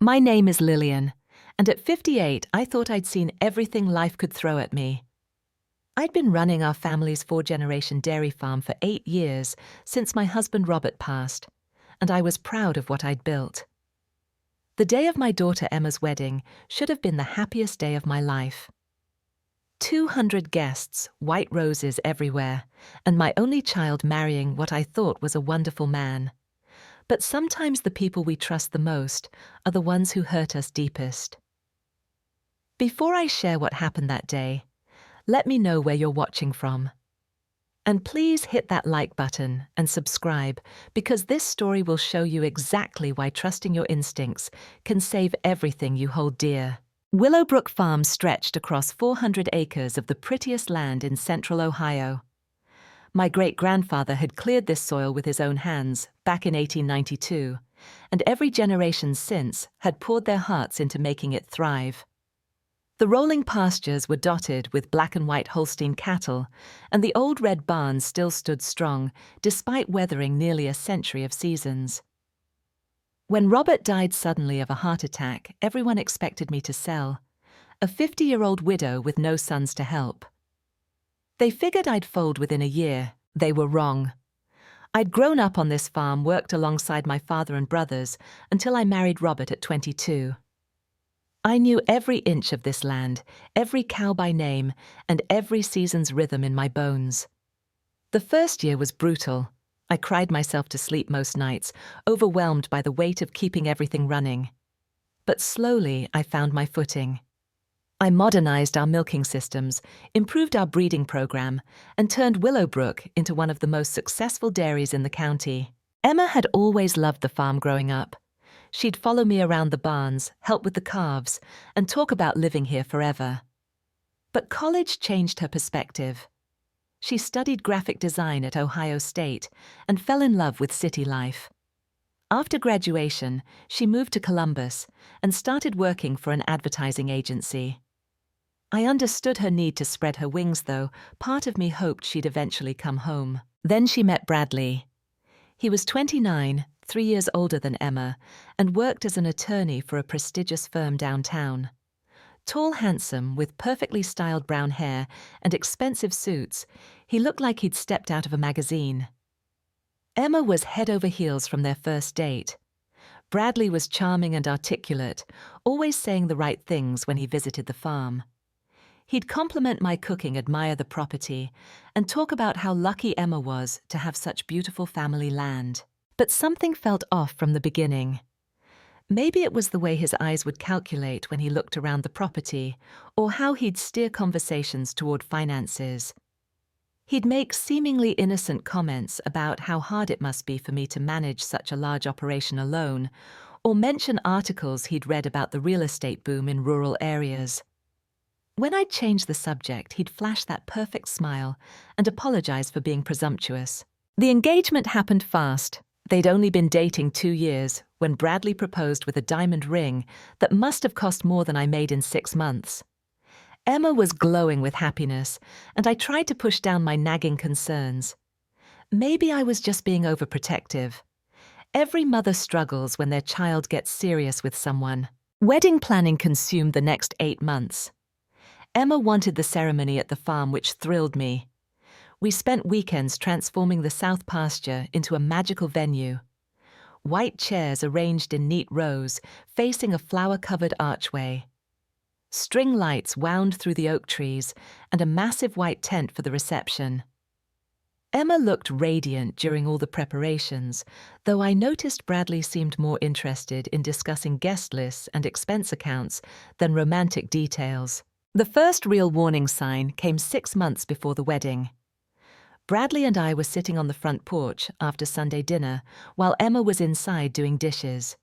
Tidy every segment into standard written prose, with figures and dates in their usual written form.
My name is Lillian, and at 58 I thought I'd seen everything life could throw at me. I'd been running our family's 4-generation dairy farm for 8 years since my husband Robert passed, and I was proud of what I'd built. The day of my daughter Emma's wedding should have been the happiest day of my life. 200 guests, white roses everywhere, and my only child marrying what I thought was a wonderful man. But sometimes the people we trust the most are the ones who hurt us deepest. Before I share what happened that day, let me know where you're watching from. And please hit that like button and subscribe, because this story will show you exactly why trusting your instincts can save everything you hold dear. Willowbrook Farm stretched across 400 acres of the prettiest land in central Ohio. My great-grandfather had cleared this soil with his own hands back in 1892, and every generation since had poured their hearts into making it thrive. The rolling pastures were dotted with black and white Holstein cattle, and the old red barns still stood strong, despite weathering nearly a century of seasons. When Robert died suddenly of a heart attack, everyone expected me to sell, a 50-year-old widow with no sons to help. They figured I'd fold within a year. They were wrong. I'd grown up on this farm, worked alongside my father and brothers, until I married Robert at 22. I knew every inch of this land, every cow by name, and every season's rhythm in my bones. The first year was brutal. I cried myself to sleep most nights, overwhelmed by the weight of keeping everything running. But slowly I found my footing. I modernized our milking systems, improved our breeding program, and turned Willowbrook into one of the most successful dairies in the county. Emma had always loved the farm growing up. She'd follow me around the barns, help with the calves, and talk about living here forever. But college changed her perspective. She studied graphic design at Ohio State and fell in love with city life. After graduation, she moved to Columbus and started working for an advertising agency. I understood her need to spread her wings, though. Part of me hoped she'd eventually come home. Then she met Bradley. He was 29, 3 years older than Emma, and worked as an attorney for a prestigious firm downtown. Tall, handsome, with perfectly styled brown hair and expensive suits, he looked like he'd stepped out of a magazine. Emma was head over heels from their first date. Bradley was charming and articulate, always saying the right things when he visited the farm. He'd compliment my cooking, admire the property, and talk about how lucky Emma was to have such beautiful family land. But something felt off from the beginning. Maybe it was the way his eyes would calculate when he looked around the property, or how he'd steer conversations toward finances. He'd make seemingly innocent comments about how hard it must be for me to manage such a large operation alone, or mention articles he'd read about the real estate boom in rural areas. When I'd change the subject, he'd flash that perfect smile and apologize for being presumptuous. The engagement happened fast. They'd only been dating 2 years when Bradley proposed with a diamond ring that must have cost more than I made in 6 months. Emma was glowing with happiness, and I tried to push down my nagging concerns. Maybe I was just being overprotective. Every mother struggles when their child gets serious with someone. Wedding planning consumed the next 8 months. Emma wanted the ceremony at the farm, which thrilled me. We spent weekends transforming the south pasture into a magical venue. White chairs arranged in neat rows, facing a flower-covered archway. String lights wound through the oak trees, and a massive white tent for the reception. Emma looked radiant during all the preparations, though I noticed Bradley seemed more interested in discussing guest lists and expense accounts than romantic details. The first real warning sign came 6 months before the wedding. Bradley and I were sitting on the front porch after Sunday dinner while Emma was inside doing dishes.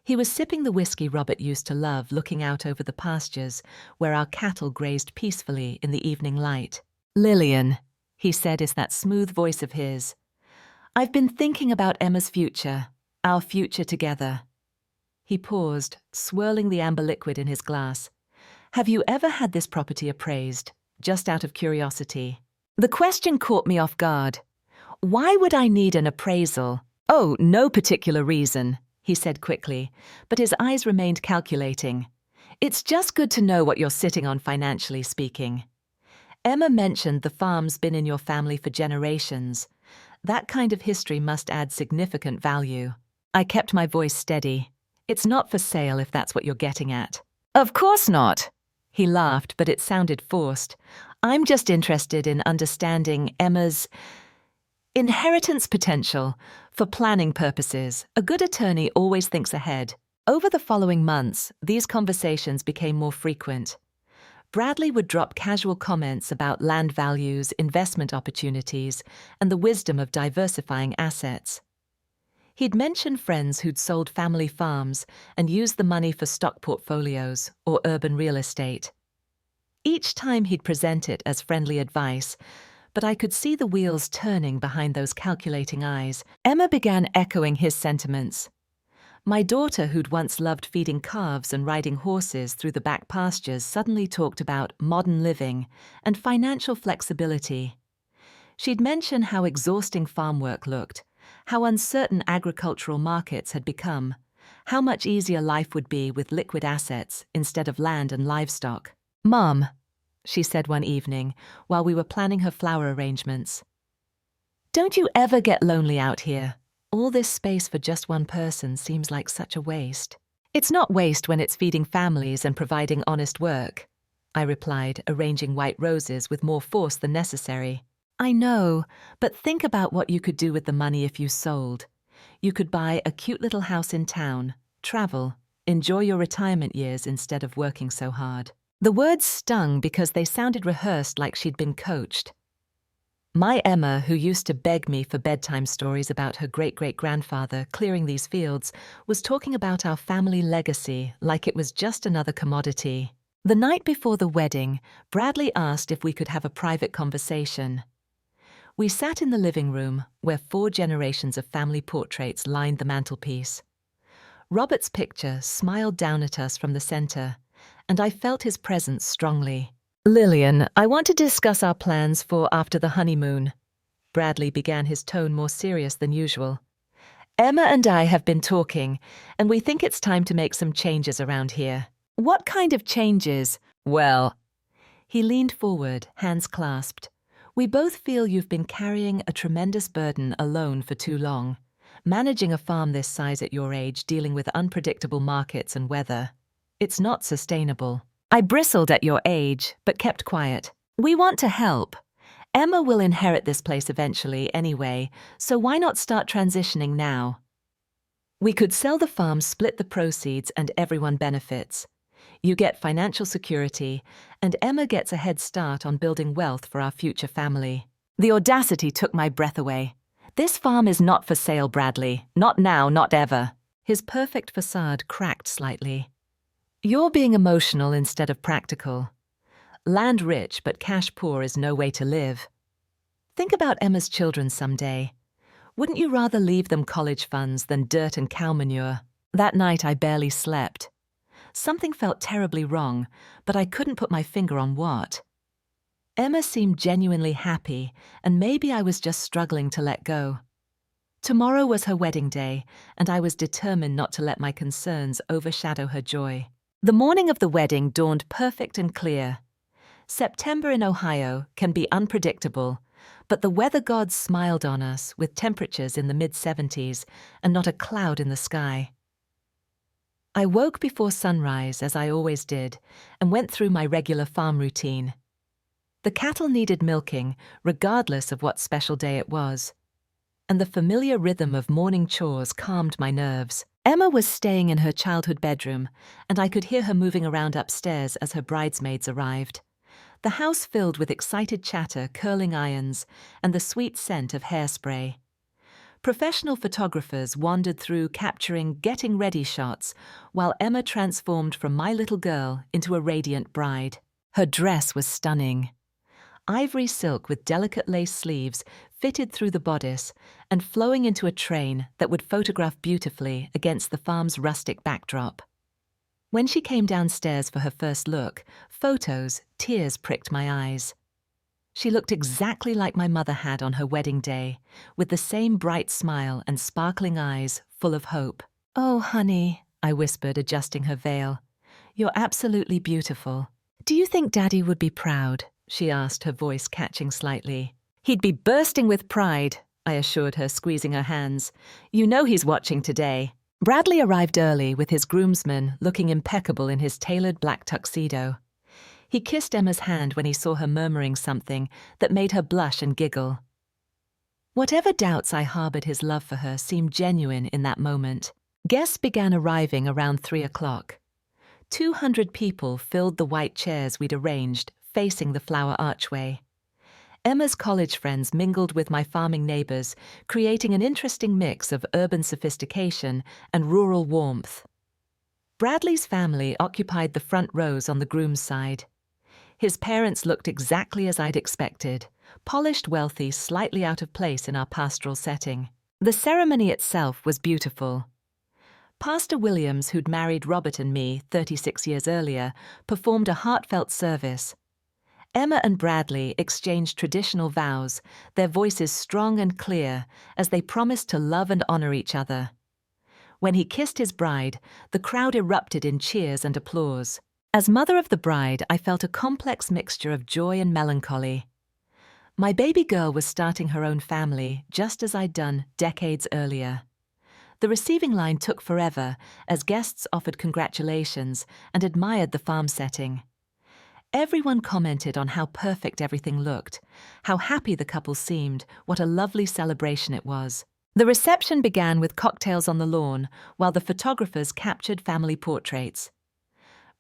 He was sipping the whiskey Robert used to love, looking out over the pastures where our cattle grazed peacefully in the evening light. "Lillian," he said, is that smooth voice of his. "I've been thinking about Emma's future, our future together." He paused, swirling the amber liquid in his glass. "Have you ever had this property appraised, just out of curiosity?" The question caught me off guard. Why would I need an appraisal? "Oh, no particular reason," he said quickly, but his eyes remained calculating. It's just good to know what you're sitting on financially speaking. Emma mentioned the farm's been in your family for generations. That kind of history must add significant value. I kept my voice steady. It's not for sale if that's what you're getting at. Of course not. He laughed, but it sounded forced. I'm just interested in understanding Emma's inheritance potential. For planning purposes, a good attorney always thinks ahead. Over the following months, these conversations became more frequent. Bradley would drop casual comments about land values, investment opportunities, and the wisdom of diversifying assets. He'd mention friends who'd sold family farms and used the money for stock portfolios or urban real estate. Each time he'd present it as friendly advice, but I could see the wheels turning behind those calculating eyes. Emma began echoing his sentiments. My daughter, who'd once loved feeding calves and riding horses through the back pastures, suddenly talked about modern living and financial flexibility. She'd mention how exhausting farm work looked, how uncertain agricultural markets had become, how much easier life would be with liquid assets instead of land and livestock. "Mom," she said one evening while we were planning her flower arrangements, "don't you ever get lonely out here? All this space for just one person seems like such a waste." "It's not waste when it's feeding families and providing honest work," I replied, arranging white roses with more force than necessary. "I know, but think about what you could do with the money if you sold. You could buy a cute little house in town, travel, enjoy your retirement years instead of working so hard." The words stung because they sounded rehearsed, like she'd been coached. My Emma, who used to beg me for bedtime stories about her great-great-grandfather clearing these fields, was talking about our family legacy like it was just another commodity. The night before the wedding, Bradley asked if we could have a private conversation. We sat in the living room, where 4 generations of family portraits lined the mantelpiece. Robert's picture smiled down at us from the center, and I felt his presence strongly. "Lillian, I want to discuss our plans for after the honeymoon." Bradley began, his tone more serious than usual. "Emma and I have been talking, and we think it's time to make some changes around here." "What kind of changes?" "Well," he leaned forward, hands clasped. "We both feel you've been carrying a tremendous burden alone for too long. Managing a farm this size at your age, dealing with unpredictable markets and weather. It's not sustainable." I bristled at your age, but kept quiet. "We want to help. Emma will inherit this place eventually anyway, so why not start transitioning now? We could sell the farm, split the proceeds, and everyone benefits. You get financial security, and Emma gets a head start on building wealth for our future family." The audacity took my breath away. "This farm is not for sale, Bradley. Not now, not ever." His perfect facade cracked slightly. "You're being emotional instead of practical. Land rich but cash poor is no way to live. Think about Emma's children someday. Wouldn't you rather leave them college funds than dirt and cow manure?" That night I barely slept. Something felt terribly wrong, but I couldn't put my finger on what. Emma seemed genuinely happy, and maybe I was just struggling to let go. Tomorrow was her wedding day, and I was determined not to let my concerns overshadow her joy. The morning of the wedding dawned perfect and clear. September in Ohio can be unpredictable, but the weather gods smiled on us with temperatures in the mid-70s and not a cloud in the sky. I woke before sunrise, as I always did, and went through my regular farm routine. The cattle needed milking, regardless of what special day it was, and the familiar rhythm of morning chores calmed my nerves. Emma was staying in her childhood bedroom, and I could hear her moving around upstairs as her bridesmaids arrived. The house filled with excited chatter, curling irons, and the sweet scent of hairspray. Professional photographers wandered through, capturing getting ready shots, while Emma transformed from my little girl into a radiant bride. Her dress was stunning. Ivory silk with delicate lace sleeves fitted through the bodice and flowing into a train that would photograph beautifully against the farm's rustic backdrop. When she came downstairs for her first look, tears pricked my eyes. She looked exactly like my mother had on her wedding day, with the same bright smile and sparkling eyes full of hope. Oh, honey, I whispered, adjusting her veil. You're absolutely beautiful. Do you think Daddy would be proud? She asked, her voice catching slightly. He'd be bursting with pride, I assured her, squeezing her hands. You know he's watching today. Bradley arrived early with his groomsman looking impeccable in his tailored black tuxedo. He kissed Emma's hand when he saw her murmuring something that made her blush and giggle. Whatever doubts I harbored his love for her seemed genuine in that moment. Guests began arriving around 3 o'clock. 200 people filled the white chairs we'd arranged, facing the flower archway. Emma's college friends mingled with my farming neighbors, creating an interesting mix of urban sophistication and rural warmth. Bradley's family occupied the front rows on the groom's side. His parents looked exactly as I'd expected, polished, wealthy, slightly out of place in our pastoral setting. The ceremony itself was beautiful. Pastor Williams, who'd married Robert and me 36 years earlier, performed a heartfelt service. Emma and Bradley exchanged traditional vows, their voices strong and clear, as they promised to love and honor each other. When he kissed his bride, the crowd erupted in cheers and applause. As mother of the bride, I felt a complex mixture of joy and melancholy. My baby girl was starting her own family, just as I'd done decades earlier. The receiving line took forever as guests offered congratulations and admired the farm setting. Everyone commented on how perfect everything looked, how happy the couple seemed, what a lovely celebration it was. The reception began with cocktails on the lawn, while the photographers captured family portraits.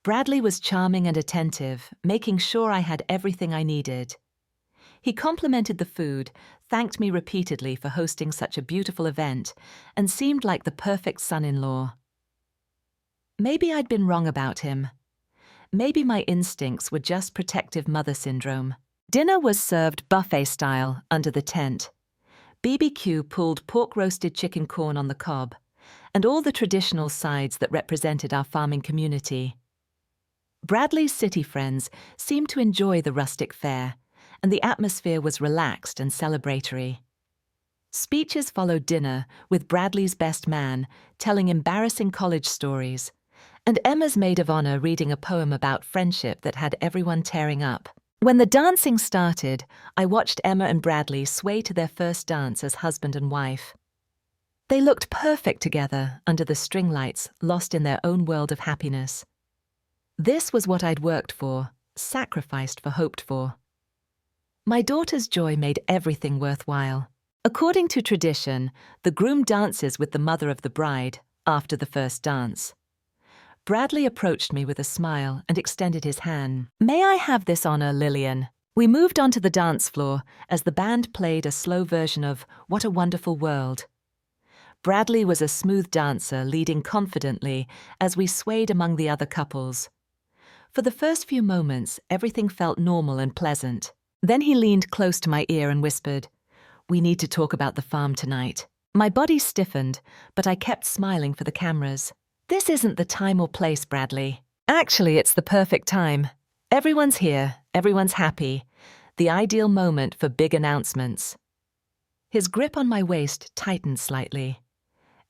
Bradley was charming and attentive, making sure I had everything I needed. He complimented the food, thanked me repeatedly for hosting such a beautiful event, and seemed like the perfect son-in-law. Maybe I'd been wrong about him. Maybe my instincts were just protective mother syndrome. Dinner was served buffet style under the tent. BBQ pulled pork-roasted chicken corn on the cob, and all the traditional sides that represented our farming community. Bradley's city friends seemed to enjoy the rustic fare, and the atmosphere was relaxed and celebratory. Speeches followed dinner, with Bradley's best man telling embarrassing college stories, and Emma's maid of honor reading a poem about friendship that had everyone tearing up. When the dancing started, I watched Emma and Bradley sway to their first dance as husband and wife. They looked perfect together under the string lights, lost in their own world of happiness. This was what I'd worked for, sacrificed for, hoped for. My daughter's joy made everything worthwhile. According to tradition, the groom dances with the mother of the bride after the first dance. Bradley approached me with a smile and extended his hand. "May I have this honor, Lillian?" We moved onto the dance floor as the band played a slow version of What a Wonderful World. Bradley was a smooth dancer, leading confidently as we swayed among the other couples. For the first few moments, everything felt normal and pleasant. Then he leaned close to my ear and whispered, "We need to talk about the farm tonight." My body stiffened, but I kept smiling for the cameras. "This isn't the time or place, Bradley. Actually, it's the perfect time. Everyone's here, everyone's happy. The ideal moment for big announcements." His grip on my waist tightened slightly.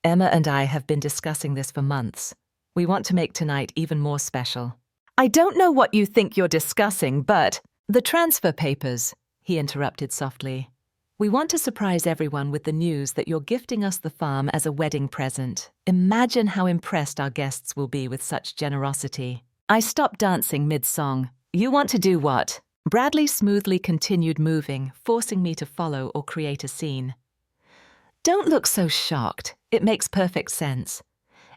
"Emma and I have been discussing this for months. We want to make tonight even more special." "I don't know what you think you're discussing, but—" "The transfer papers," he interrupted softly. "We want to surprise everyone with the news that you're gifting us the farm as a wedding present. Imagine how impressed our guests will be with such generosity." I stopped dancing mid-song. "You want to do what?" Bradley smoothly continued moving, forcing me to follow or create a scene. "Don't look so shocked. It makes perfect sense.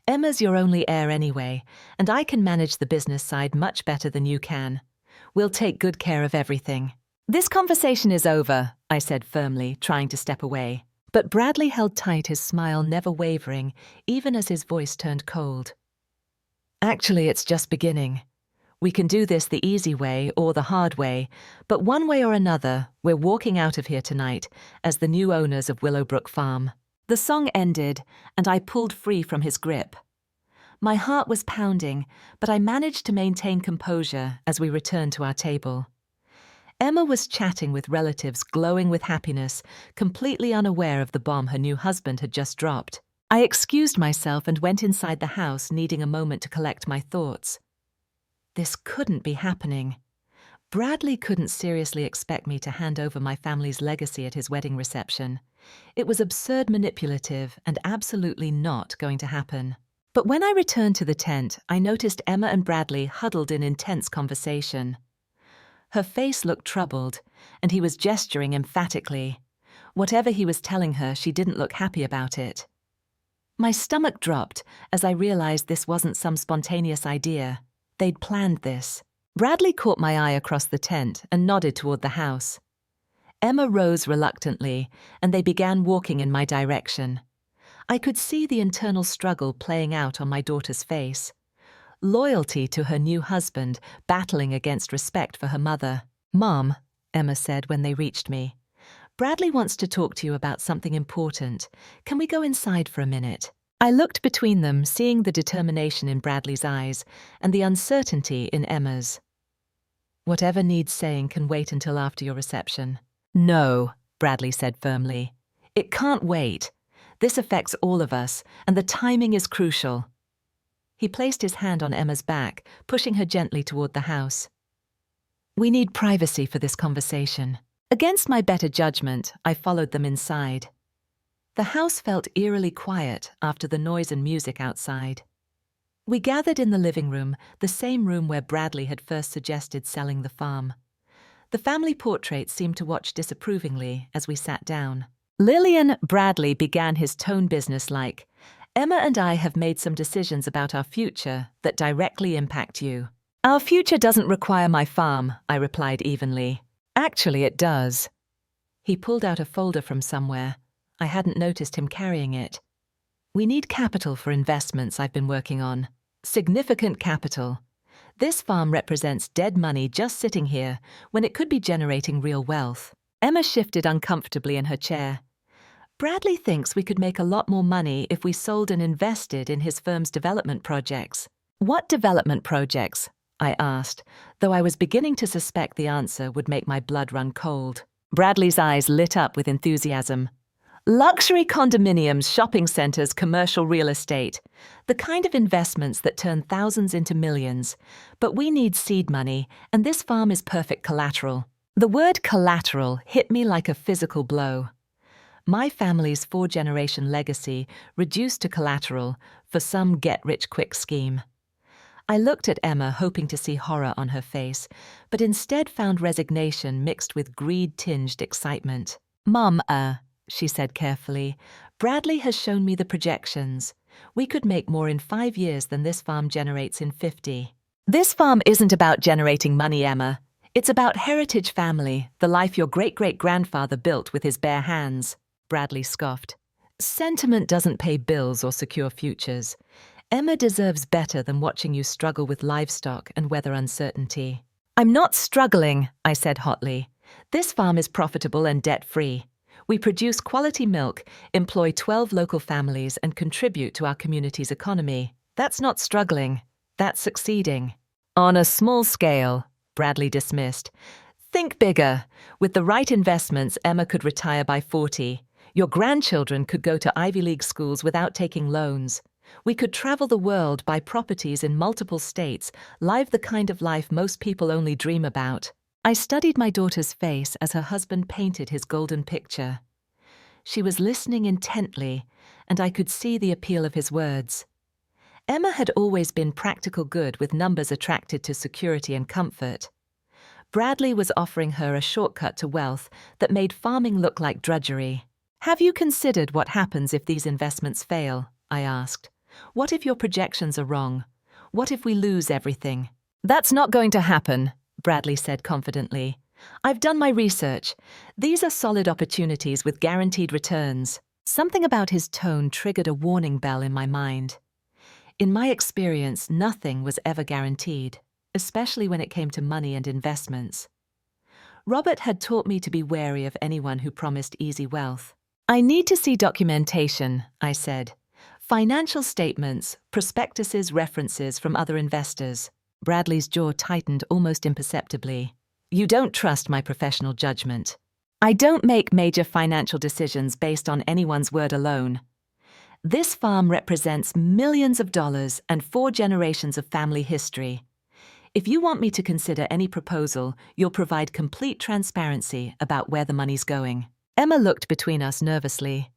Emma's your only heir anyway, and I can manage the business side much better than you can. We'll take good care of everything." "This conversation is over," I said firmly, trying to step away. But Bradley held tight, his smile never wavering, even as his voice turned cold. "Actually, it's just beginning. We can do this the easy way or the hard way, but one way or another, we're walking out of here tonight as the new owners of Willowbrook Farm." The song ended, and I pulled free from his grip. My heart was pounding, but I managed to maintain composure as we returned to our table. Emma was chatting with relatives glowing with happiness, completely unaware of the bomb her new husband had just dropped. I excused myself and went inside the house, needing a moment to collect my thoughts. This couldn't be happening. Bradley couldn't seriously expect me to hand over my family's legacy at his wedding reception. It was absurd, manipulative, and absolutely not going to happen. But when I returned to the tent, I noticed Emma and Bradley huddled in intense conversation. Her face looked troubled, and he was gesturing emphatically. Whatever he was telling her, she didn't look happy about it. My stomach dropped as I realized this wasn't some spontaneous idea. They'd planned this. Bradley caught my eye across the tent and nodded toward the house. Emma rose reluctantly, and they began walking in my direction. I could see the internal struggle playing out on my daughter's face. Loyalty to her new husband, battling against respect for her mother. "Mom," Emma said when they reached me, "Bradley wants to talk to you about something important. Can we go inside for a minute?" I looked between them, seeing the determination in Bradley's eyes and the uncertainty in Emma's. "Whatever needs saying can wait until after your reception." "No," Bradley said firmly. "It can't wait. This affects all of us, and the timing is crucial." He placed his hand on Emma's back, pushing her gently toward the house. "We need privacy for this conversation." Against my better judgment, I followed them inside. The house felt eerily quiet after the noise and music outside. We gathered in the living room, the same room where Bradley had first suggested selling the farm. The family portrait seemed to watch disapprovingly as we sat down. "Lillian," Bradley began his tone businesslike, "Emma and I have made some decisions about our future that directly impact you." "Our future doesn't require my farm," I replied evenly. "Actually, it does." He pulled out a folder from somewhere. I hadn't noticed him carrying it. "We need capital for investments I've been working on. Significant capital. This farm represents dead money just sitting here when it could be generating real wealth." Emma shifted uncomfortably in her chair. "Bradley thinks we could make a lot more money if we sold and invested in his firm's development projects." "What development projects?" I asked, though I was beginning to suspect the answer would make my blood run cold. Bradley's eyes lit up with enthusiasm. "Luxury condominiums, shopping centers, commercial real estate. The kind of investments that turn thousands into millions. But we need seed money, and this farm is perfect collateral." The word collateral hit me like a physical blow. My family's 4-generation legacy reduced to collateral for some get-rich-quick scheme. I looked at Emma, hoping to see horror on her face, but instead found resignation mixed with greed-tinged excitement. "Mum, she said carefully, "Bradley has shown me the projections. We could make more in 5 years than this farm generates in 50. This farm isn't about generating money, Emma. It's about heritage family, the life your great-great-grandfather built with his bare hands." Bradley scoffed. "Sentiment doesn't pay bills or secure futures. Emma deserves better than watching you struggle with livestock and weather uncertainty." "I'm not struggling," I said hotly. "This farm is profitable and debt-free. We produce quality milk, employ 12 local families, and contribute to our community's economy. That's not struggling. That's succeeding." "On a small scale," Bradley dismissed. "Think bigger. With the right investments, Emma could retire by 40. Your grandchildren could go to Ivy League schools without taking loans. We could travel the world, buy properties in multiple states, live the kind of life most people only dream about." I studied my daughter's face as her husband painted his golden picture. She was listening intently, and I could see the appeal of his words. Emma had always been practical good with numbers attracted to security and comfort. Bradley was offering her a shortcut to wealth that made farming look like drudgery. "Have you considered what happens if these investments fail?" I asked. "What if your projections are wrong? What if we lose everything?" "That's not going to happen," Bradley said confidently. "I've done my research. These are solid opportunities with guaranteed returns." Something about his tone triggered a warning bell in my mind. In my experience, nothing was ever guaranteed, especially when it came to money and investments. Robert had taught me to be wary of anyone who promised easy wealth. "I need to see documentation," I said. "Financial statements, prospectuses, references from other investors." Bradley's jaw tightened almost imperceptibly. "You don't trust my professional judgment." "I don't make major financial decisions based on anyone's word alone." This farm represents millions of dollars and 4 generations of family history. If you want me to consider any proposal, you'll provide complete transparency about where the money's going." Emma looked between us nervously.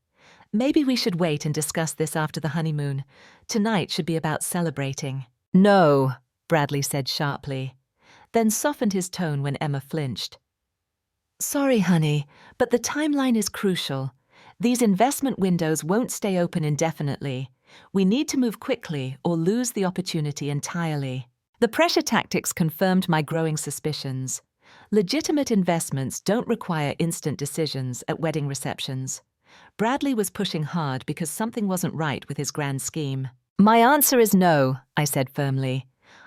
"Maybe we should wait and discuss this after the honeymoon. Tonight should be about celebrating." "No," Bradley said sharply, then softened his tone when Emma flinched. "Sorry, honey, but the timeline is crucial. These investment windows won't stay open indefinitely. We need to move quickly or lose the opportunity entirely." The pressure tactics confirmed my growing suspicions. Legitimate investments don't require instant decisions at wedding receptions. Bradley was pushing hard because something wasn't right with his grand scheme. "My answer is no," I said firmly.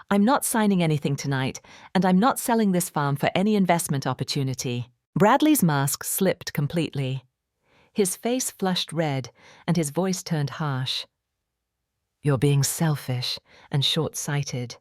"I'm not signing anything tonight, and I'm not selling this farm for any investment opportunity." Bradley's mask slipped completely. His face flushed red, and his voice turned harsh. "You're being selfish and short-sighted.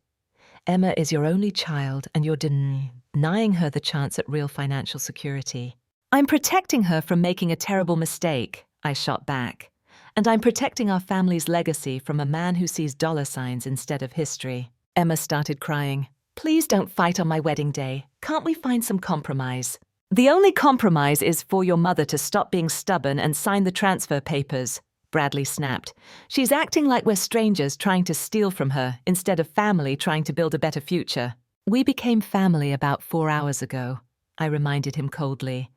Emma is your only child, and you're denying her the chance at real financial security." "I'm protecting her from making a terrible mistake," I shot back. "And I'm protecting our family's legacy from a man who sees dollar signs instead of history." Emma started crying. "Please don't fight on my wedding day. Can't we find some compromise?" "The only compromise is for your mother to stop being stubborn and sign the transfer papers," Bradley snapped. "She's acting like we're strangers trying to steal from her instead of family trying to build a better future." "We became family about 4 hours ago," I reminded him coldly.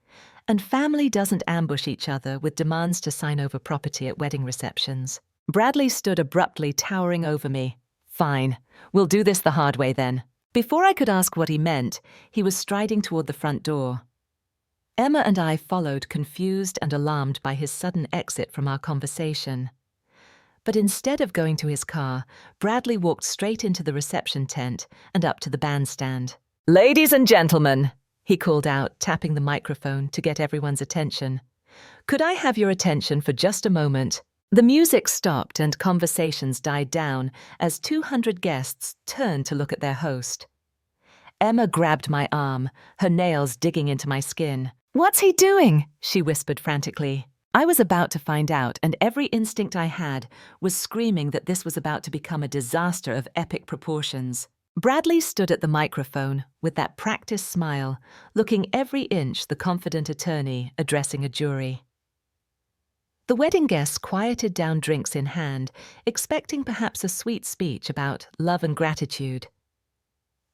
"And family doesn't ambush each other with demands to sign over property at wedding receptions." Bradley stood abruptly towering over me. "Fine, we'll do this the hard way then." Before I could ask what he meant, he was striding toward the front door. Emma and I followed, confused and alarmed by his sudden exit from our conversation. But instead of going to his car, Bradley walked straight into the reception tent and up to the bandstand. "Ladies and gentlemen," he called out, tapping the microphone to get everyone's attention. "Could I have your attention for just a moment?" The music stopped and conversations died down as 200 guests turned to look at their host. Emma grabbed my arm, her nails digging into my skin. "What's he doing?" she whispered frantically. I was about to find out, and every instinct I had was screaming that this was about to become a disaster of epic proportions. Bradley stood at the microphone with that practiced smile, looking every inch the confident attorney addressing a jury. The wedding guests quieted down, drinks in hand, expecting perhaps a sweet speech about love and gratitude.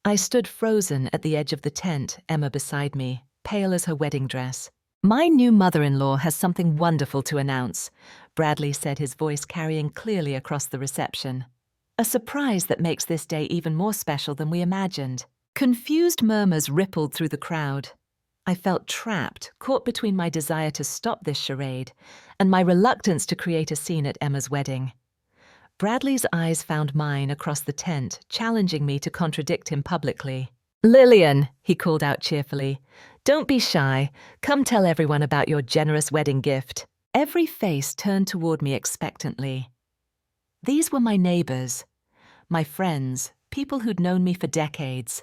I stood frozen at the edge of the tent, Emma beside me, pale as her wedding dress. "My new mother-in-law has something wonderful to announce," Bradley said, his voice carrying clearly across the reception. "A surprise that makes this day even more special than we imagined." Confused murmurs rippled through the crowd. I felt trapped, caught between my desire to stop this charade and my reluctance to create a scene at Emma's wedding. Bradley's eyes found mine across the tent, challenging me to contradict him publicly. "Lillian," he called out cheerfully, "don't be shy. Come tell everyone about your generous wedding gift." Every face turned toward me expectantly. These were my neighbors, my friends, people who'd known me for decades.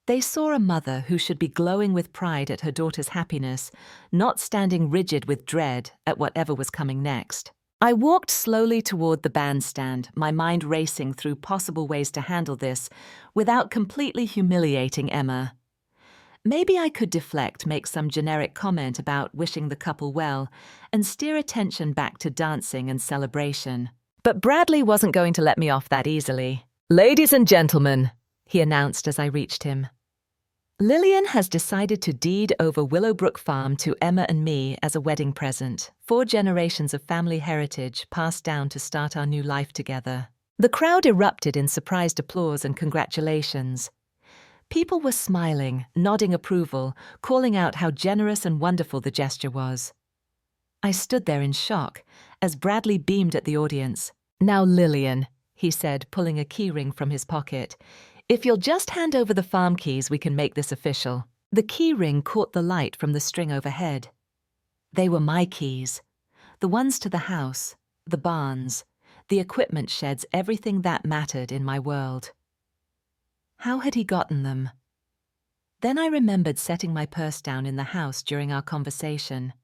They saw a mother who should be glowing with pride at her daughter's happiness, not standing rigid with dread at whatever was coming next. I walked slowly toward the bandstand, my mind racing through possible ways to handle this without completely humiliating Emma. Maybe I could deflect, make some generic comment about wishing the couple well, and steer attention back to dancing and celebration. But Bradley wasn't going to let me off that easily. "Ladies and gentlemen," he announced as I reached him. "Lillian has decided to deed over Willowbrook Farm to Emma and me as a wedding present, 4 generations of family heritage passed down to start our new life together." The crowd erupted in surprised applause and congratulations. People were smiling, nodding approval, calling out how generous and wonderful the gesture was. I stood there in shock as Bradley beamed at the audience. "Now, Lillian," he said, pulling a keyring from his pocket, "if you'll just hand over the farm keys, we can make this official." The keyring caught the light from the string overhead. They were my keys, the ones to the house, the barns, the equipment sheds, everything that mattered in my world. How had he gotten them? Then I remembered setting my purse down in the house during our conversation.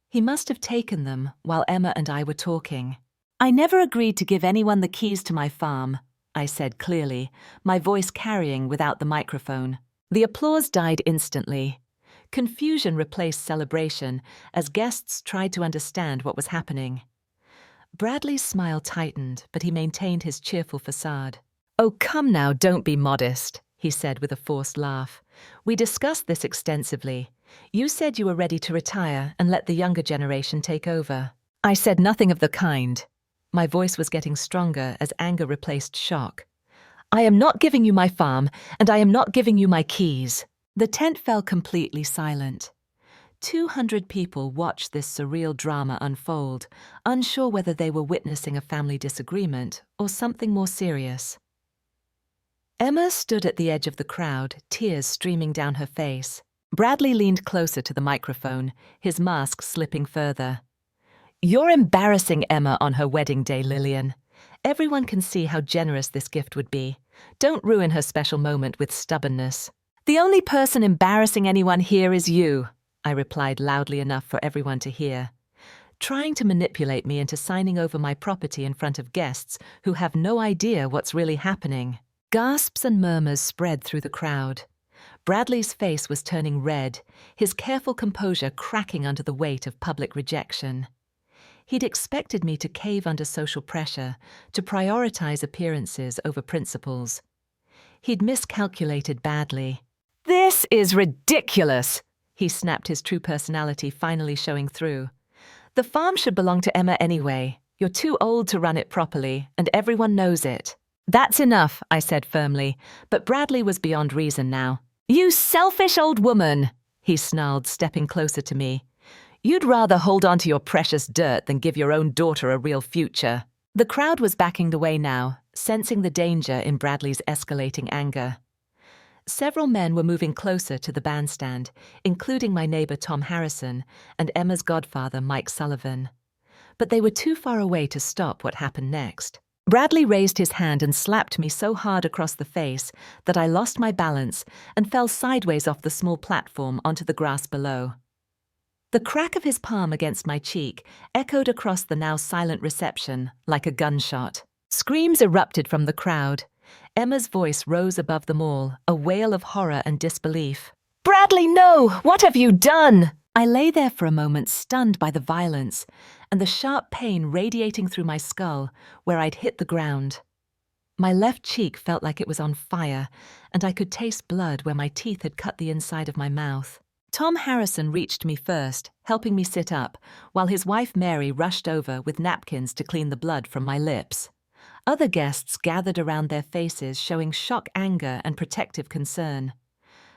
He must have taken them while Emma and I were talking. I never agreed to give anyone the keys to my farm, I said clearly, my voice carrying without the microphone. The applause died instantly. Confusion replaced celebration as guests tried to understand what was happening. Bradley's smile tightened, but he maintained his cheerful facade. "Oh, come now, don't be modest," he said with a forced laugh. "We discussed this extensively. You said you were ready to retire and let the younger generation take over." I said nothing of the kind. My voice was getting stronger as anger replaced shock. "I am not giving you my farm, and I am not giving you my keys." The tent fell completely silent. 200 people watched this surreal drama unfold, unsure whether they were witnessing a family disagreement or something more serious. Emma stood at the edge of the crowd, tears streaming down her face. Bradley leaned closer to the microphone, his mask slipping further. "You're embarrassing Emma on her wedding day, Lillian. Everyone can see how generous this gift would be. Don't ruin her special moment with stubbornness." "The only person embarrassing anyone here is you," I replied loudly enough for everyone to hear. "Trying to manipulate me into signing over my property in front of guests who have no idea what's really happening." Gasps and murmurs spread through the crowd. Bradley's face was turning red, his careful composure cracking under the weight of public rejection. He'd expected me to cave under social pressure, to prioritize appearances over principles. He'd miscalculated badly. "This is ridiculous!" He snapped, his true personality finally showing through. "The farm should belong to Emma anyway. You're too old to run it properly, and everyone knows it." "That's enough," I said firmly, but Bradley was beyond reason now. "You selfish old woman," he snarled, stepping closer to me. "You'd rather hold on to your precious dirt than give your own daughter a real future." The crowd was backing away now, sensing the danger in Bradley's escalating anger. Several men were moving closer to the bandstand, including my neighbor Tom Harrison and Emma's godfather Mike Sullivan. But they were too far away to stop what happened next. Bradley raised his hand and slapped me so hard across the face that I lost my balance and fell sideways off the small platform onto the grass below. The crack of his palm against my cheek echoed across the now silent reception like a gunshot. Screams erupted from the crowd. Emma's voice rose above them all, a wail of horror and disbelief. "Bradley, no! What have you done?" I lay there for a moment, stunned by the violence and the sharp pain radiating through my skull where I'd hit the ground. My left cheek felt like it was on fire, and I could taste blood where my teeth had cut the inside of my mouth. Tom Harrison reached me first, helping me sit up, while his wife Mary rushed over with napkins to clean the blood from my lips. Other guests gathered around their faces, showing shock, anger, and protective concern.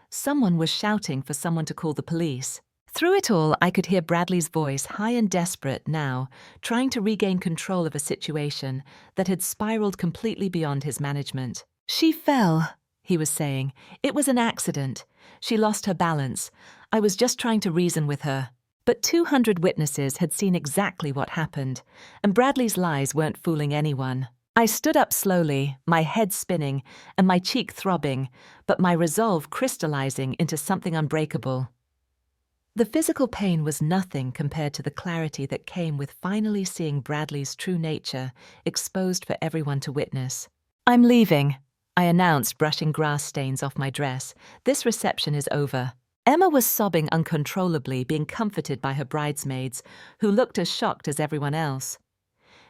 Someone was shouting for someone to call the police. Through it all, I could hear Bradley's voice, high and desperate now, trying to regain control of a situation that had spiraled completely beyond his management. "She fell," he was saying. "It was an accident. She lost her balance. I was just trying to reason with her." But 200 witnesses had seen exactly what happened, and Bradley's lies weren't fooling anyone. I stood up slowly, my head spinning and my cheek throbbing, but my resolve crystallizing into something unbreakable. The physical pain was nothing compared to the clarity that came with finally seeing Bradley's true nature exposed for everyone to witness. "I'm leaving," I announced, brushing grass stains off my dress. "This reception is over." Emma was sobbing uncontrollably, being comforted by her bridesmaids, who looked as shocked as everyone else.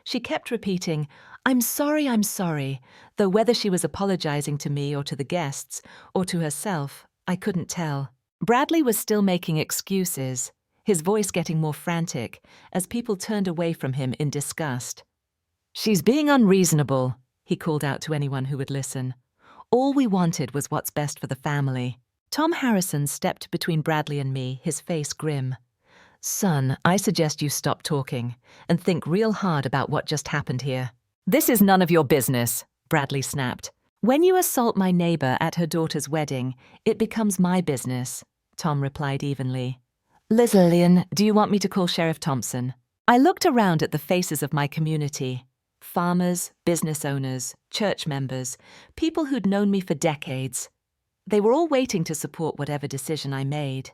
She kept repeating, I'm sorry," though whether she was apologizing to me or to the guests, or to herself, I couldn't tell. Bradley was still making excuses, his voice getting more frantic, as people turned away from him in disgust. "She's being unreasonable," he called out to anyone who would listen. "All we wanted was what's best for the family." Tom Harrison stepped between Bradley and me, his face grim. "Son, I suggest you stop talking and think real hard about what just happened here." "This is none of your business," Bradley snapped. "When you assault my neighbor at her daughter's wedding, it becomes my business," Tom replied evenly. "Lillian, do you want me to call Sheriff Thompson?" I looked around at the faces of my community. Farmers, business owners, church members, people who'd known me for decades. They were all waiting to support whatever decision I made.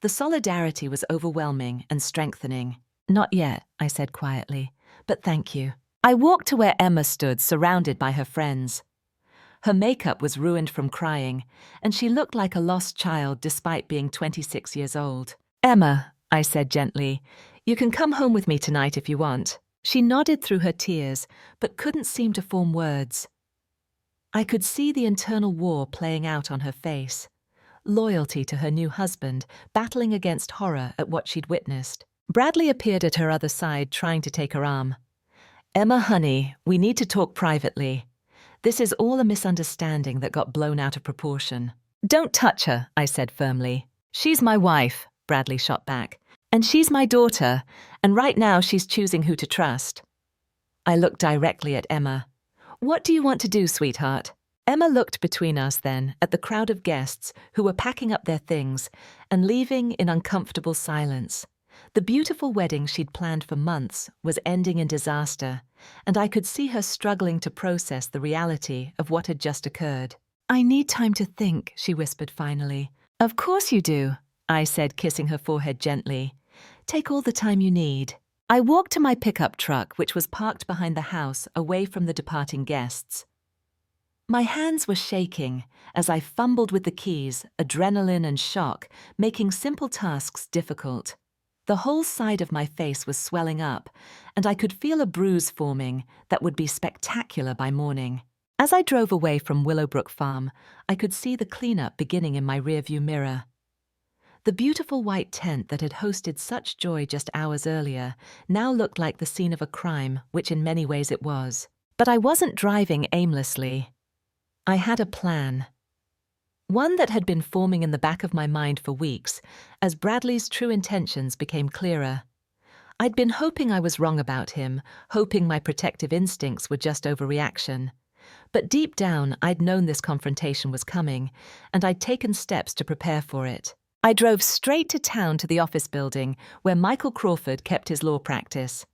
The solidarity was overwhelming and strengthening. "Not yet," I said quietly, but thank you. I walked to where Emma stood, surrounded by her friends. Her makeup was ruined from crying, and she looked like a lost child despite being 26 years old. Emma, I said gently, you can come home with me tonight if you want. She nodded through her tears, but couldn't seem to form words. I could see the internal war playing out on her face. Loyalty to her new husband, battling against horror at what she'd witnessed. Bradley appeared at her other side, trying to take her arm. Emma, honey, we need to talk privately. This is all a misunderstanding that got blown out of proportion. Don't touch her, I said firmly. She's my wife, Bradley shot back. And she's my daughter, and right now she's choosing who to trust. I looked directly at Emma. What do you want to do, sweetheart? Emma looked between us then at the crowd of guests who were packing up their things and leaving in uncomfortable silence. The beautiful wedding she'd planned for months was ending in disaster, and I could see her struggling to process the reality of what had just occurred. I need time to think, she whispered finally. Of course you do, I said, kissing her forehead gently. Take all the time you need. I walked to my pickup truck, which was parked behind the house, away from the departing guests. My hands were shaking as I fumbled with the keys, adrenaline and shock, making simple tasks difficult. The whole side of my face was swelling up, and I could feel a bruise forming that would be spectacular by morning. As I drove away from Willowbrook Farm, I could see the cleanup beginning in my rearview mirror. The beautiful white tent that had hosted such joy just hours earlier now looked like the scene of a crime, which in many ways it was. But I wasn't driving aimlessly. I had a plan. One that had been forming in the back of my mind for weeks, as Bradley's true intentions became clearer. I'd been hoping I was wrong about him, hoping my protective instincts were just overreaction. But deep down, I'd known this confrontation was coming, and I'd taken steps to prepare for it. I drove straight to town to the office building where Michael Crawford kept his law practice.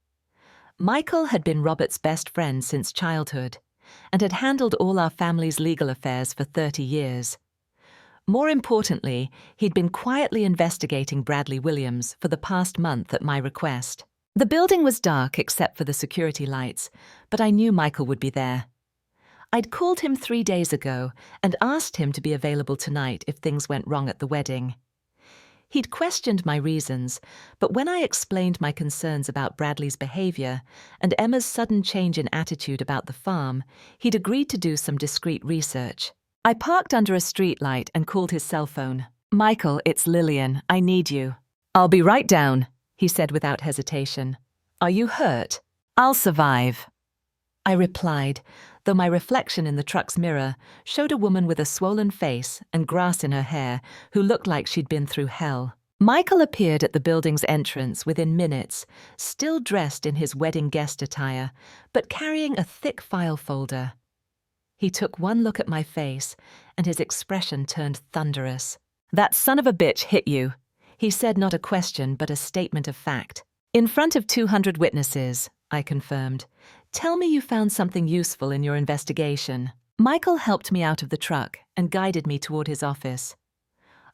Michael had been Robert's best friend since childhood and had handled all our family's legal affairs for 30 years. More importantly, he'd been quietly investigating Bradley Williams for the past month at my request. The building was dark except for the security lights, but I knew Michael would be there. I'd called him 3 days ago and asked him to be available tonight if things went wrong at the wedding. He'd questioned my reasons, but when I explained my concerns about Bradley's behavior and Emma's sudden change in attitude about the farm, he'd agreed to do some discreet research. I parked under a streetlight and called his cell phone. Michael, it's Lillian. I need you. I'll be right down, he said without hesitation. Are you hurt? I'll survive. I replied, though my reflection in the truck's mirror showed a woman with a swollen face and grass in her hair who looked like she'd been through hell. Michael appeared at the building's entrance within minutes, still dressed in his wedding guest attire, but carrying a thick file folder. He took one look at my face, and his expression turned thunderous. That son of a bitch hit you, he said, not a question but a statement of fact. In front of 200 witnesses, I confirmed. Tell me you found something useful in your investigation. Michael helped me out of the truck and guided me toward his office.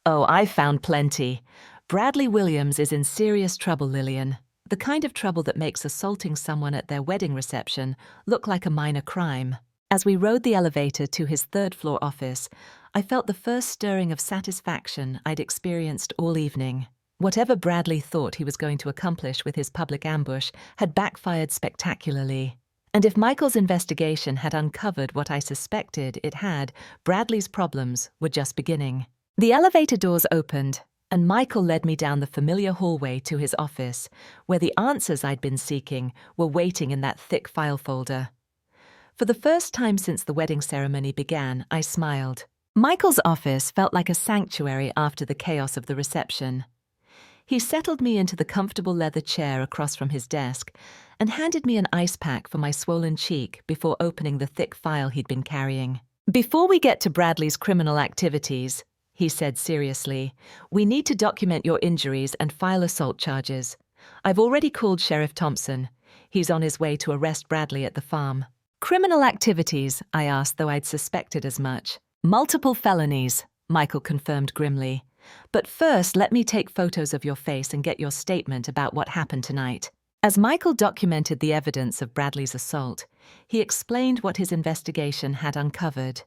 Oh, I found plenty. Bradley Williams is in serious trouble, Lillian. The kind of trouble that makes assaulting someone at their wedding reception look like a minor crime. As we rode the elevator to his third-floor office, I felt the first stirring of satisfaction I'd experienced all evening. Whatever Bradley thought he was going to accomplish with his public ambush had backfired spectacularly. And if Michael's investigation had uncovered what I suspected it had, Bradley's problems were just beginning. The elevator doors opened, and Michael led me down the familiar hallway to his office, where the answers I'd been seeking were waiting in that thick file folder. For the first time since the wedding ceremony began, I smiled. Michael's office felt like a sanctuary after the chaos of the reception. He settled me into the comfortable leather chair across from his desk and handed me an ice pack for my swollen cheek before opening the thick file he'd been carrying. Before we get to Bradley's criminal activities, he said seriously, we need to document your injuries and file assault charges. I've already called Sheriff Thompson. He's on his way to arrest Bradley at the farm. Criminal activities, I asked, though I'd suspected as much. Multiple felonies, Michael confirmed grimly. But first, let me take photos of your face and get your statement about what happened tonight. As Michael documented the evidence of Bradley's assault, he explained what his investigation had uncovered.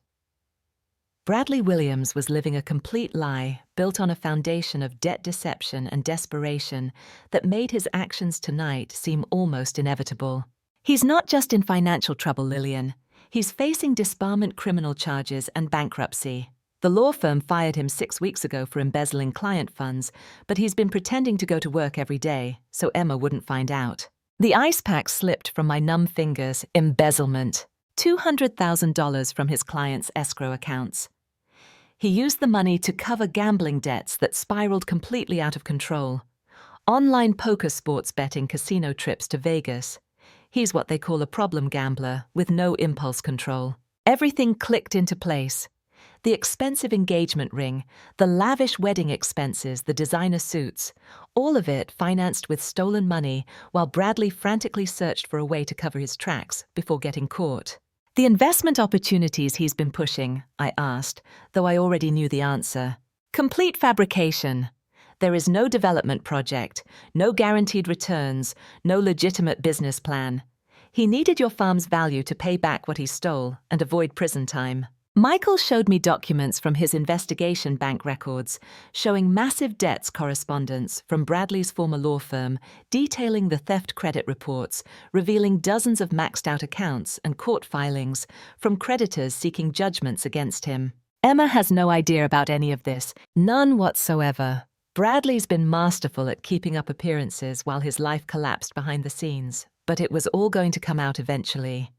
Bradley Williams was living a complete lie built on a foundation of debt deception and desperation that made his actions tonight seem almost inevitable. He's not just in financial trouble, Lillian. He's facing disbarment criminal charges and bankruptcy. The law firm fired him 6 weeks ago for embezzling client funds, but he's been pretending to go to work every day, so Emma wouldn't find out. The ice pack slipped from my numb fingers. Embezzlement. $200,000 from his clients' escrow accounts. He used the money to cover gambling debts that spiraled completely out of control. Online poker sports betting casino trips to Vegas. He's what they call a problem gambler, with no impulse control. Everything clicked into place. The expensive engagement ring, the lavish wedding expenses, the designer suits, all of it financed with stolen money while Bradley frantically searched for a way to cover his tracks before getting caught. The investment opportunities he's been pushing, I asked, though I already knew the answer. Complete fabrication. There is no development project, no guaranteed returns, no legitimate business plan. He needed your farm's value to pay back what he stole and avoid prison time. Michael showed me documents from his investigation bank records showing massive debts correspondence from Bradley's former law firm, detailing the theft credit reports, revealing dozens of maxed-out accounts and court filings from creditors seeking judgments against him. Emma has no idea about any of this, none whatsoever. Bradley's been masterful at keeping up appearances while his life collapsed behind the scenes, but it was all going to come out eventually.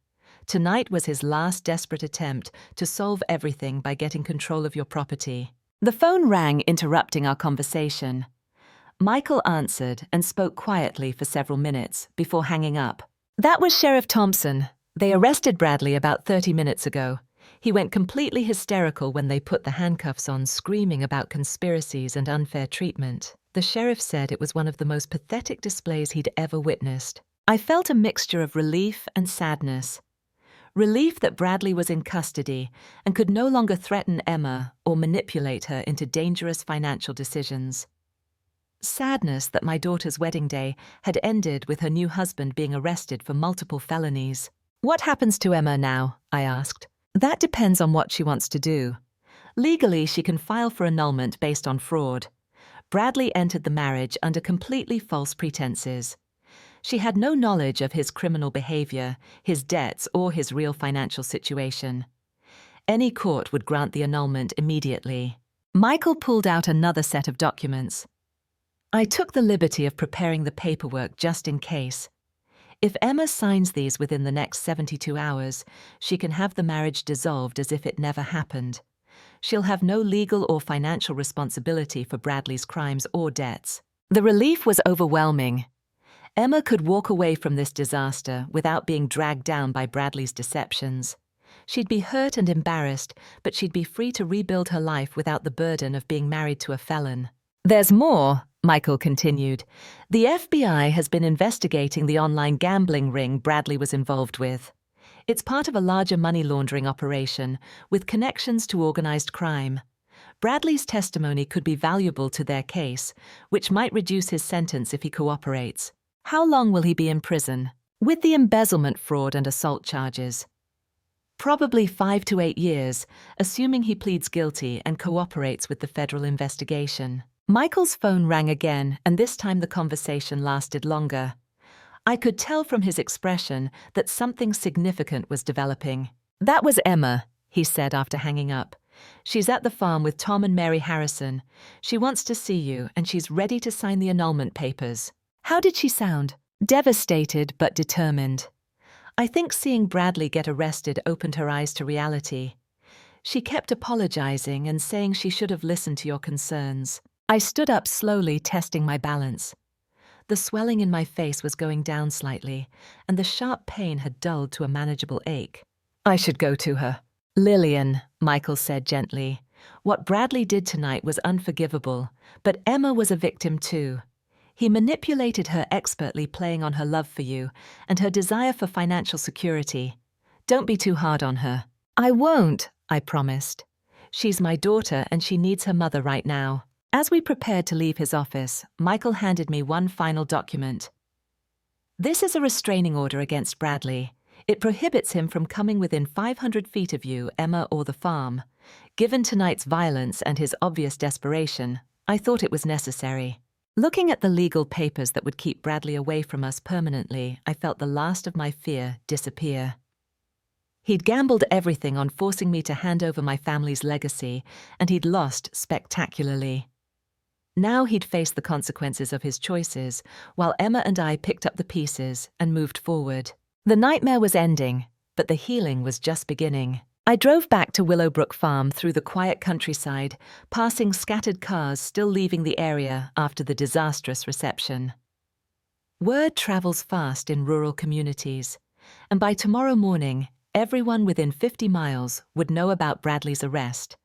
Tonight was his last desperate attempt to solve everything by getting control of your property. The phone rang, interrupting our conversation. Michael answered and spoke quietly for several minutes before hanging up. That was Sheriff Thompson. They arrested Bradley about 30 minutes ago. He went completely hysterical when they put the handcuffs on, screaming about conspiracies and unfair treatment. The sheriff said it was one of the most pathetic displays he'd ever witnessed. I felt a mixture of relief and sadness. Relief that Bradley was in custody and could no longer threaten Emma or manipulate her into dangerous financial decisions. Sadness that my daughter's wedding day had ended with her new husband being arrested for multiple felonies. What happens to Emma now? I asked. That depends on what she wants to do. Legally, she can file for annulment based on fraud. Bradley entered the marriage under completely false pretenses. She had no knowledge of his criminal behavior, his debts, or his real financial situation. Any court would grant the annulment immediately. Michael pulled out another set of documents. I took the liberty of preparing the paperwork just in case. If Emma signs these within the next 72 hours, she can have the marriage dissolved as if it never happened. She'll have no legal or financial responsibility for Bradley's crimes or debts. The relief was overwhelming. Emma could walk away from this disaster without being dragged down by Bradley's deceptions. She'd be hurt and embarrassed, but she'd be free to rebuild her life without the burden of being married to a felon. There's more, Michael continued. The FBI has been investigating the online gambling ring Bradley was involved with. It's part of a larger money laundering operation with connections to organized crime. Bradley's testimony could be valuable to their case, which might reduce his sentence if he cooperates. How long will he be in prison? With the embezzlement, fraud, and assault charges. Probably 5 to 8 years, assuming he pleads guilty and cooperates with the federal investigation. Michael's phone rang again, and this time the conversation lasted longer. I could tell from his expression that something significant was developing. That was Emma, he said after hanging up. She's at the farm with Tom and Mary Harrison. She wants to see you, and she's ready to sign the annulment papers. How did she sound? Devastated but determined. I think seeing Bradley get arrested opened her eyes to reality. She kept apologizing and saying she should have listened to your concerns. I stood up slowly, testing my balance. The swelling in my face was going down slightly, and the sharp pain had dulled to a manageable ache. I should go to her. Lillian, Michael said gently. What Bradley did tonight was unforgivable, but Emma was a victim too. He manipulated her expertly, playing on her love for you and her desire for financial security. Don't be too hard on her. I won't, I promised. She's my daughter and she needs her mother right now. As we prepared to leave his office, Michael handed me one final document. This is a restraining order against Bradley. It prohibits him from coming within 500 feet of you, Emma, or the farm. Given tonight's violence and his obvious desperation, I thought it was necessary. Looking at the legal papers that would keep Bradley away from us permanently, I felt the last of my fear disappear. He'd gambled everything on forcing me to hand over my family's legacy, and he'd lost spectacularly. Now he'd face the consequences of his choices, while Emma and I picked up the pieces and moved forward. The nightmare was ending, but the healing was just beginning. I drove back to Willowbrook Farm through the quiet countryside, passing scattered cars still leaving the area after the disastrous reception. Word travels fast in rural communities, and by tomorrow morning, everyone within 50 miles would know about Bradley's arrest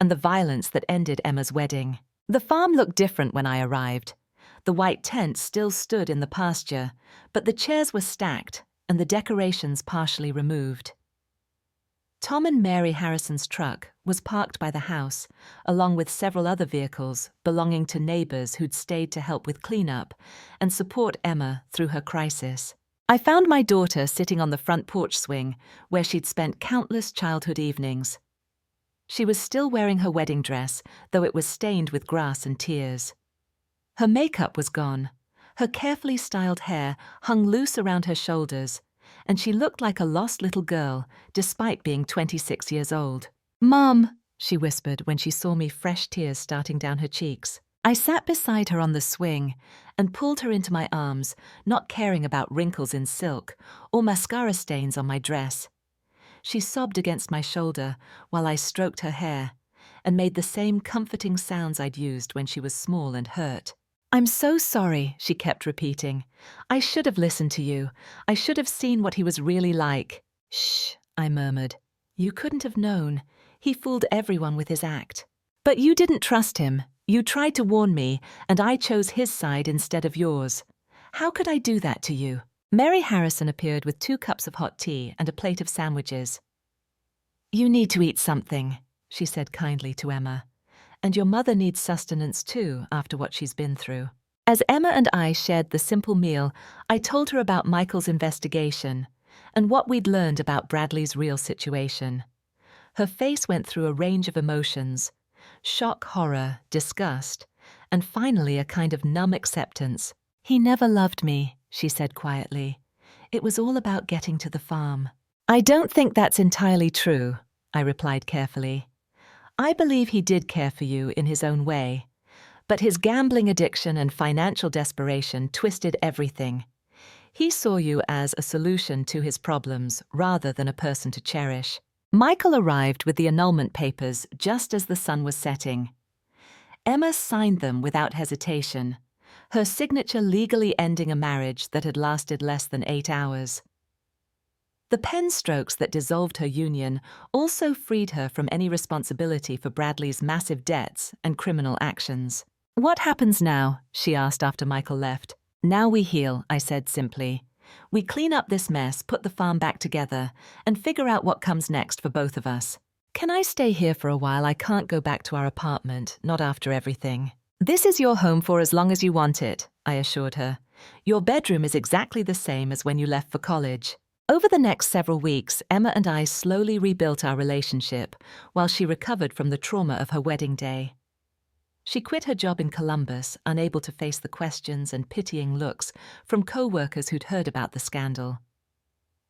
and the violence that ended Emma's wedding. The farm looked different when I arrived. The white tent still stood in the pasture, but the chairs were stacked and the decorations partially removed. Tom and Mary Harrison's truck was parked by the house, along with several other vehicles belonging to neighbors who'd stayed to help with cleanup and support Emma through her crisis. I found my daughter sitting on the front porch swing, where she'd spent countless childhood evenings. She was still wearing her wedding dress, though it was stained with grass and tears. Her makeup was gone. Her carefully styled hair hung loose around her shoulders, and she looked like a lost little girl, despite being 26 years old. "Mum," she whispered when she saw me, fresh tears starting down her cheeks. I sat beside her on the swing and pulled her into my arms, not caring about wrinkles in silk or mascara stains on my dress. She sobbed against my shoulder while I stroked her hair and made the same comforting sounds I'd used when she was small and hurt. "I'm so sorry," she kept repeating. "I should have listened to you. I should have seen what he was really like." "Shh," I murmured. "You couldn't have known. He fooled everyone with his act. But you didn't trust him. You tried to warn me, and I chose his side instead of yours. How could I do that to you?" Mary Harrison appeared with 2 cups of hot tea and a plate of sandwiches. "You need to eat something," she said kindly to Emma. "And your mother needs sustenance too, after what she's been through." As Emma and I shared the simple meal, I told her about Michael's investigation and what we'd learned about Bradley's real situation. Her face went through a range of emotions: shock, horror, disgust, and finally a kind of numb acceptance. "He never loved me," she said quietly. "It was all about getting to the farm." "I don't think that's entirely true," I replied carefully. "I believe he did care for you in his own way, but his gambling addiction and financial desperation twisted everything. He saw you as a solution to his problems rather than a person to cherish." Michael arrived with the annulment papers just as the sun was setting. Emma signed them without hesitation, her signature legally ending a marriage that had lasted less than 8 hours. The pen strokes that dissolved her union also freed her from any responsibility for Bradley's massive debts and criminal actions. "What happens now?" she asked after Michael left. "Now we heal," I said simply. "We clean up this mess, put the farm back together, and figure out what comes next for both of us." "Can I stay here for a while? I can't go back to our apartment, not after everything." "This is your home for as long as you want it," I assured her. "Your bedroom is exactly the same as when you left for college." Over the next several weeks, Emma and I slowly rebuilt our relationship while she recovered from the trauma of her wedding day. She quit her job in Columbus, unable to face the questions and pitying looks from co-workers who'd heard about the scandal.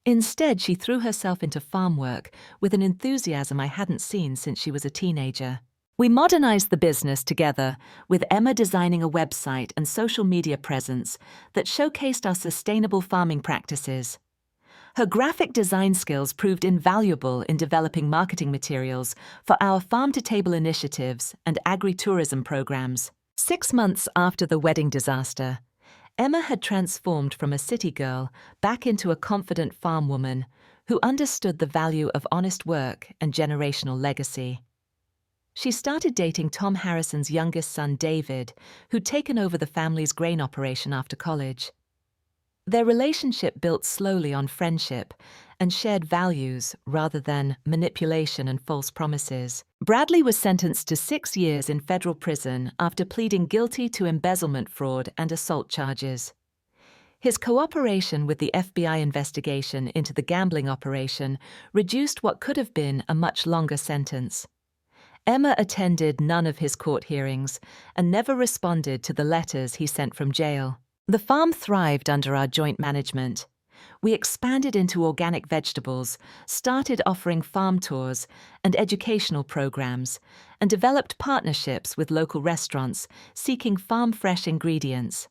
Instead, she threw herself into farm work with an enthusiasm I hadn't seen since she was a teenager. We modernized the business together, with Emma designing a website and social media presence that showcased our sustainable farming practices. Her graphic design skills proved invaluable in developing marketing materials for our farm-to-table initiatives and agri-tourism programs. 6 months after the wedding disaster, Emma had transformed from a city girl back into a confident farm woman who understood the value of honest work and generational legacy. She started dating Tom Harrison's youngest son, David, who'd taken over the family's grain operation after college. Their relationship built slowly on friendship and shared values rather than manipulation and false promises. Bradley was sentenced to 6 years in federal prison after pleading guilty to embezzlement fraud and assault charges. His cooperation with the FBI investigation into the gambling operation reduced what could have been a much longer sentence. Emma attended none of his court hearings and never responded to the letters he sent from jail. The farm thrived under our joint management. We expanded into organic vegetables, started offering farm tours and educational programs, and developed partnerships with local restaurants seeking farm-fresh ingredients.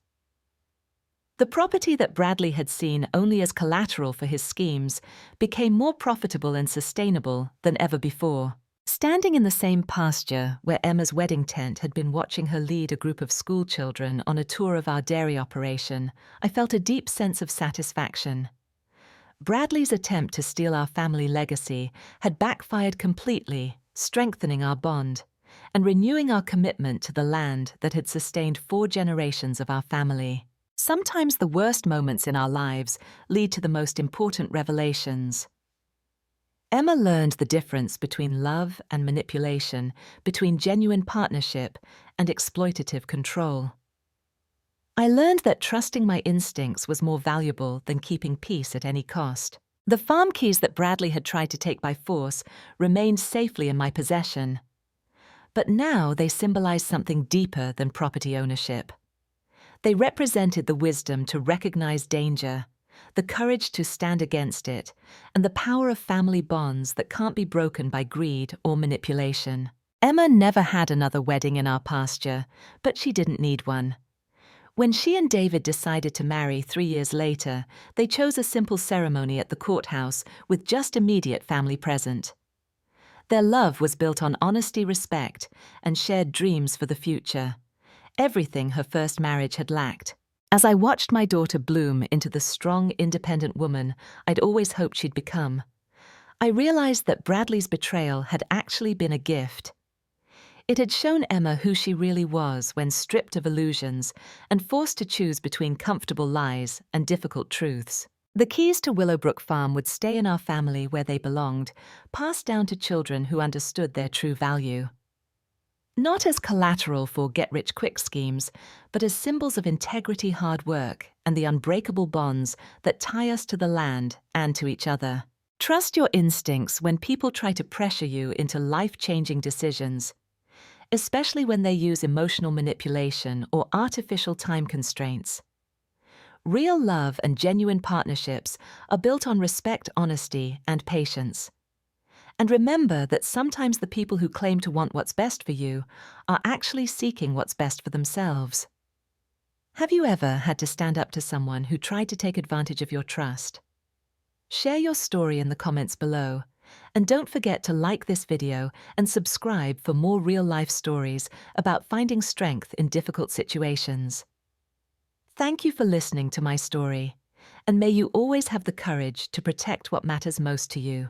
The property that Bradley had seen only as collateral for his schemes became more profitable and sustainable than ever before. Standing in the same pasture where Emma's wedding tent had been watching her lead a group of school children on a tour of our dairy operation, I felt a deep sense of satisfaction. Bradley's attempt to steal our family legacy had backfired completely, strengthening our bond and renewing our commitment to the land that had sustained 4 generations of our family. Sometimes the worst moments in our lives lead to the most important revelations. Emma learned the difference between love and manipulation, between genuine partnership and exploitative control. I learned that trusting my instincts was more valuable than keeping peace at any cost. The farm keys that Bradley had tried to take by force remained safely in my possession. But now they symbolized something deeper than property ownership. They represented the wisdom to recognize danger, the courage to stand against it, and the power of family bonds that can't be broken by greed or manipulation. Emma never had another wedding in our pasture, but she didn't need one. When she and David decided to marry 3 years later, they chose a simple ceremony at the courthouse with just immediate family present. Their love was built on honesty, respect, and shared dreams for the future. Everything her first marriage had lacked. As I watched my daughter bloom into the strong, independent woman I'd always hoped she'd become, I realized that Bradley's betrayal had actually been a gift. It had shown Emma who she really was when stripped of illusions and forced to choose between comfortable lies and difficult truths. The keys to Willowbrook Farm would stay in our family where they belonged, passed down to children who understood their true value. Not as collateral for get-rich-quick schemes, but as symbols of integrity, hard work, and the unbreakable bonds that tie us to the land and to each other. Trust your instincts when people try to pressure you into life-changing decisions, especially when they use emotional manipulation or artificial time constraints. Real love and genuine partnerships are built on respect, honesty, and patience. And remember that sometimes the people who claim to want what's best for you are actually seeking what's best for themselves. Have you ever had to stand up to someone who tried to take advantage of your trust? Share your story in the comments below, and don't forget to like this video and subscribe for more real-life stories about finding strength in difficult situations. Thank you for listening to my story, and may you always have the courage to protect what matters most to you.